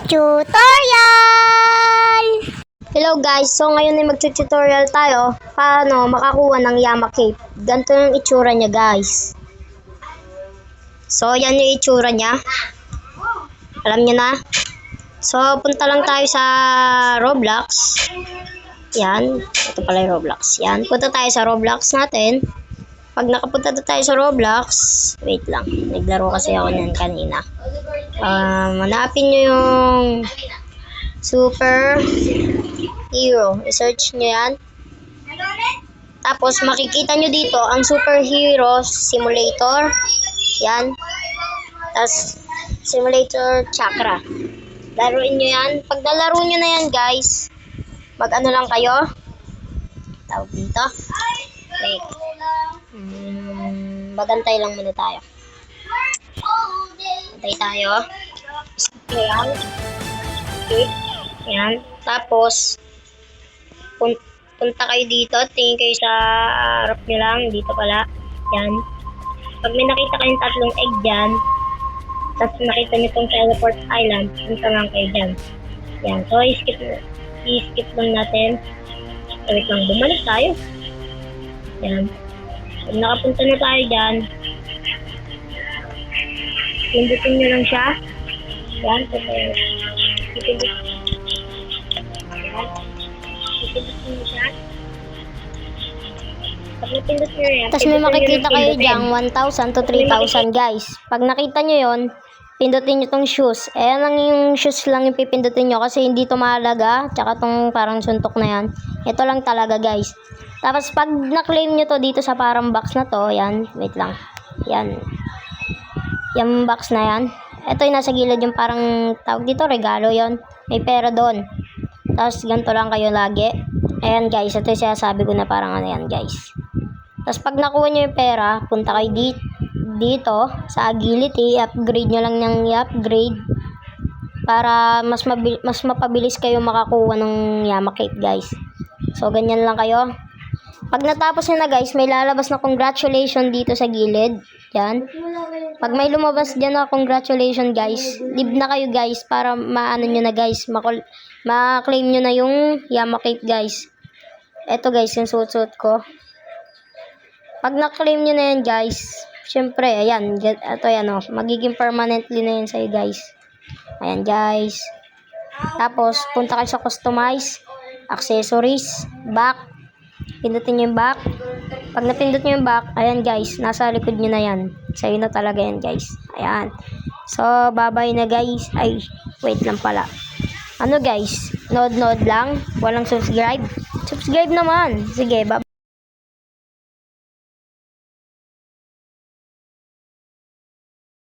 Tutorial! Hello guys, so ngayon ay mag-tutorial tayo paano makakuha ng Yama Cape. Ganito yung itsura niya guys. So yan yung itsura niya. Alam niyo na. So punta lang tayo sa Roblox. Yan, ito pala yung Roblox. Yan, punta tayo sa Roblox natin. Pag nakapunta tayo sa Roblox, wait lang, naglaro kasi ako niyan kanina. Hanapin nyo yung Super Hero. I-search nyo yan. Tapos makikita nyo dito ang Super Hero Simulator. Yan. Tapos Simulator Chakra. Laruin nyo yan. Pag nalaro nyo na yan guys, mag-ano lang kayo. Tawag dito. Wait. Magantay lang muna tayo. Antay tayo. Skip nyo yan. Skip. Yan. Tapos, punta kayo dito. Tingin kayo sa harap nyo lang. Dito pala. Yan. Pag may nakita kayong tatlong egg dyan, tapos nakita nyo itong teleport island, punta lang kayo dyan. Yan. So, i-skip lang natin. Wait lang. Bumalik tayo. Yan. Pag nakapunta na tayo dyan, pindutin nyo lang siya. Yan. Pindutin nyo siya. Pag napindot nyo yan, tapos may makikita kayo dyan 1,000 to 3,000 guys. Pag nakita nyo yon, pindutin nyo tong shoes. Ayan lang yung shoes lang yung pipindutin nyo kasi hindi ito mahalaga. Tsaka tong parang suntok na yan. Ito lang talaga guys. Tapos pag na-claim nyo to dito sa parang box na to, yan, wait lang. Yan. Yung box na yan. Ito yung nasa gilid yung parang tawag dito, regalo yon. May pera doon. Tapos ganito lang kayo lagi. Ayan guys, ito yung sinasabi ko na parang ano yan guys. Tapos pag nakuha nyo yung pera, punta kayo dito sa agility, i-upgrade nyo lang ng i-upgrade para mas mapabilis kayo makakuha ng Yama Cape guys. So ganyan lang kayo. Pag natapos nyo na guys, may lalabas na congratulations dito sa gilid. Yan. Pag may lumabas dyan na congratulations guys, leave na kayo guys para maano nyo na guys, ma-claim nyo na yung Yama Cape guys. Eto guys, yung suit ko. Pag na-claim nyo na yan guys, syempre, ayan, ito yan o, magiging permanently na yan sa'yo guys. Ayan guys. Tapos, punta kayo sa customize, accessories, back. Pindutin nyo yung back. Pag napindot nyo yung back, ayan guys, nasa likod nyo na yan. Sa'yo na talaga yan guys. Ayan. So, bye-bye na guys. Ay, wait lang pala. Ano guys, nod lang. Walang subscribe. Subscribe naman. Sige, bye.